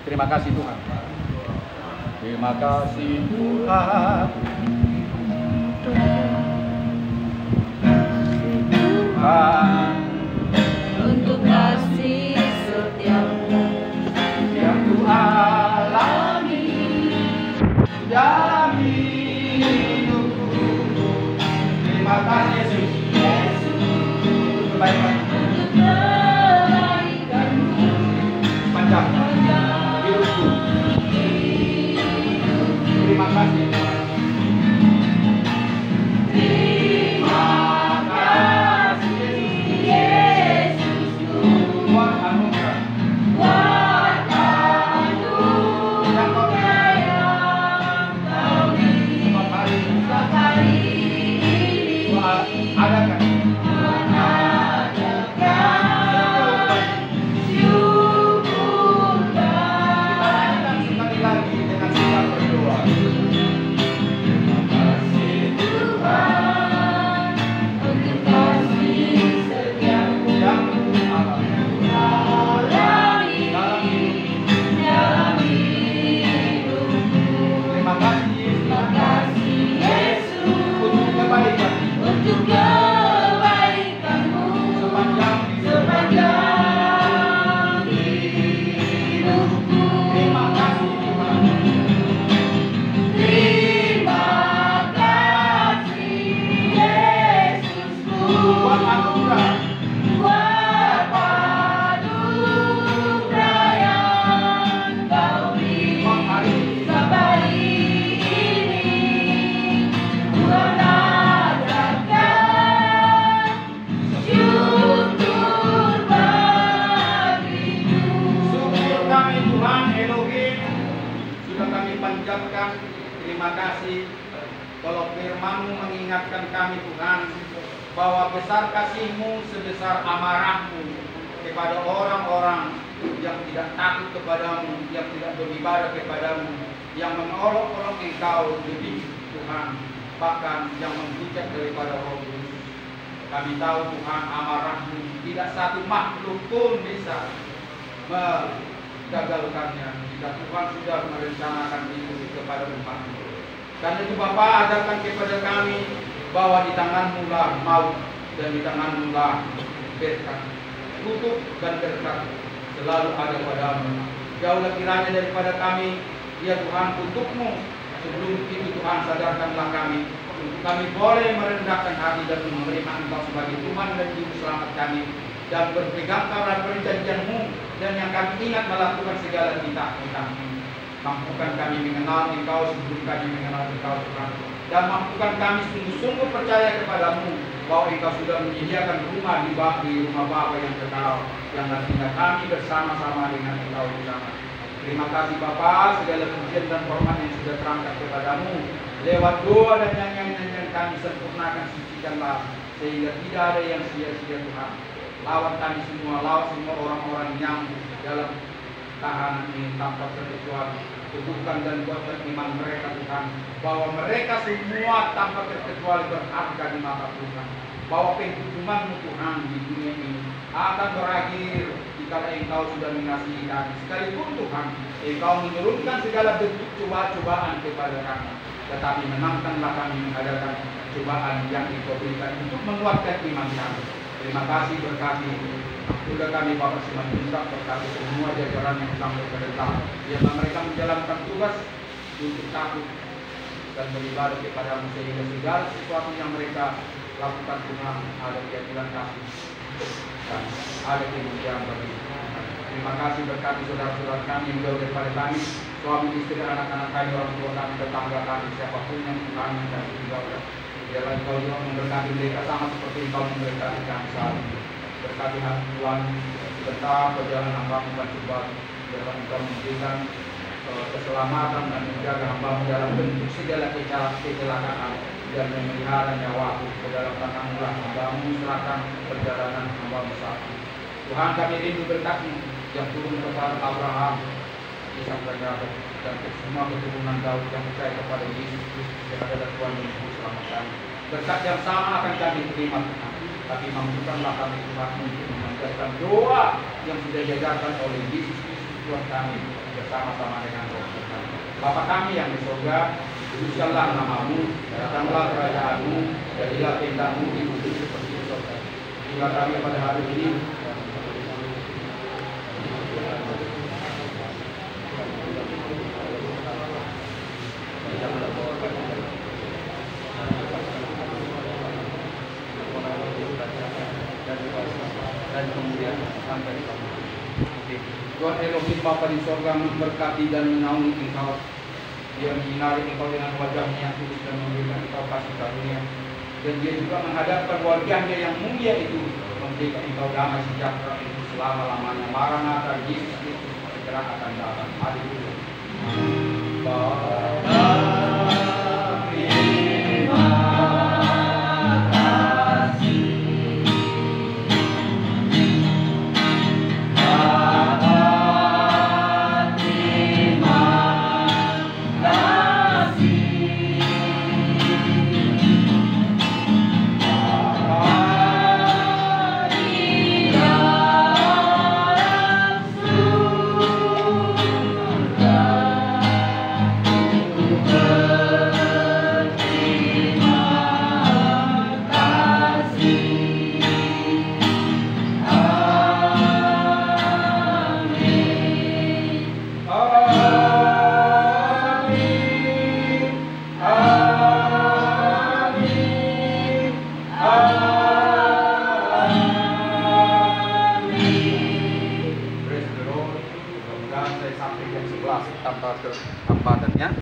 Terima kasih Tuhan. Terima kasih Tuhan. Tuhan untuk kasih setiamu yang Ku alami dalam hidupku. Terima kasih Yesus. Untuk kebaikan. untuk kebaikanmu Panjang hidupku. Terima kasih Tuhan. Terima kasih Yesusku Tuhan anugerah buat anugerah yang Kau beri setiap hari setiap hari ini. Tuhan adakan. Kita nyanyikan sekali lagi dengan sikap berdoa. Yang Ku alami dalam hidup. Terima kasih Yesus untuk kebaikan sepanjang hidupku. Terima kasih Tuhan. Buat anugerah buat hari syukur kami Tuhan Elohim, sudah kami panjatkan. Terima kasih kalau firman-Mu mengingatkan kami Tuhan bahwa besar kasih-Mu sebesar amarah-Mu kepada orang-orang yang tidak takut kepadamu, yang tidak beribadah kepadamu, yang mengolok-olok Engkau lebih Tuhan, bahkan yang menghujat daripada Roh Kudus. Kami tahu Tuhan amarah-Mu tidak satu makhluk pun bisa menggagalkannya jika Tuhan sudah merencanakan itu kepada umat-Mu. Karena itu Bapa, ajarkan kepada kami bahwa di tangan-Mu lah maut dan di tangan-Mu lah berkat. Kutuk dan berkat selalu ada padamu. Jauhlah kiranya daripada kami, ya Tuhan, kutuk-Mu. Sebelum itu Tuhan, sadarkanlah kami untuk kami boleh merendahkan hati dan menerima Engkau sebagai Tuhan dan Juru Selamat kami, dan berpegang pada perjanjian-Mu, dan yang kami ingat melakukan segala titah-titah. Mampukan kami mengenal Engkau sebelum kami mengenal Engkau Tuhan, dan mampukan kami sungguh-sungguh percaya kepadamu bahwa Engkau sudah menyediakan rumah di rumah Bapa yang kekal, yang nantinya kami bersama-sama dengan Engkau di sana. Terima kasih Bapa, segala pujian dan hormat yang sudah terangkat kepadamu lewat doa dan nyanyian-nyanyian kami sempurnakan, sucikanlah sehingga tidak ada yang sia-sia Tuhan. Lawan kami semua, lawan semua orang-orang yang dalam tahanan ini tanpa terkecuali. Teguhkan dan kuatkan iman mereka Tuhan, bahwa mereka semua tanpa terkecuali berharga di mata Tuhan, bahwa penghukuman-Mu Tuhan di dunia ini akan berakhir jika Engkau sudah mengasihi kami. Sekalipun Tuhan, Engkau menurunkan segala bentuk cobaan kepada kami, tetapi menangkanlah kami menghadapan cobaan yang Engkau berikan untuk menguatkan iman kami. Terima kasih, berkati sudah kami Bapak Siman minta, berkati semua jajaran yang sampai ke depan, biarlah mereka menjalankan tugas untuk takut dan beribadah kepadamu, sehingga segala sesuatu yang mereka lakukan Tuhan ada keadilan kasih dan ada kemuliaan bagi Tuhan. Terima kasih, berkati saudara-saudara kami yang jauh daripada kami, suami istri, anak-anak kami, orang tua kami, tetangga kami, siapapun yang Tuhan kasih ibadah. Biarlah Engkau juga memberkati mereka sama seperti Engkau memberkati kami saat ini. Berkati hati Tuhan, tetap perjalanan hamba-Mu dan coba, biarlah Engkau memberikan keselamatan dan menjaga hamba-Mu dalam bentuk segala kecelakaan dan memelihara nyawa-Ku ke dalam tangan-Mu lah hamba-Mu, serahkan perjalanan hamba-Mu saat ini. Tuhan, kami rindu berkat-Mu yang turun kepada Abraham, Ishak dan Yakub. dan semua keturunan Daud yang percaya kepada Yesus Kristus yang adalah Tuhan Yesus selamat kami. Berkat yang sama akan kami terima, tapi mampukanlah kami Tuhan untuk memanjatkan doa yang sudah diajarkan oleh Yesus Kristus Tuhan kami bersama-sama dengan Roh kami. Bapa kami yang di surga, kuduskanlah namamu, datanglah kerajaanmu, jadilah kehendakmu di bumi seperti di surga. Berilah kami pada hari ini dan kemudian sampai Tuhan Elohim Bapa di sorga memberkati dan menaungi engkau. Dia menyinari engkau dengan wajahnya yang kudus dan memberikan engkau kasih karunia. Dan dia juga menghadapkan wajahnya yang mulia itu memberikan engkau damai sejahtera itu selama-lamanya. Maranatha, Yesus Kristus segera akan datang. Haleluya. tanpa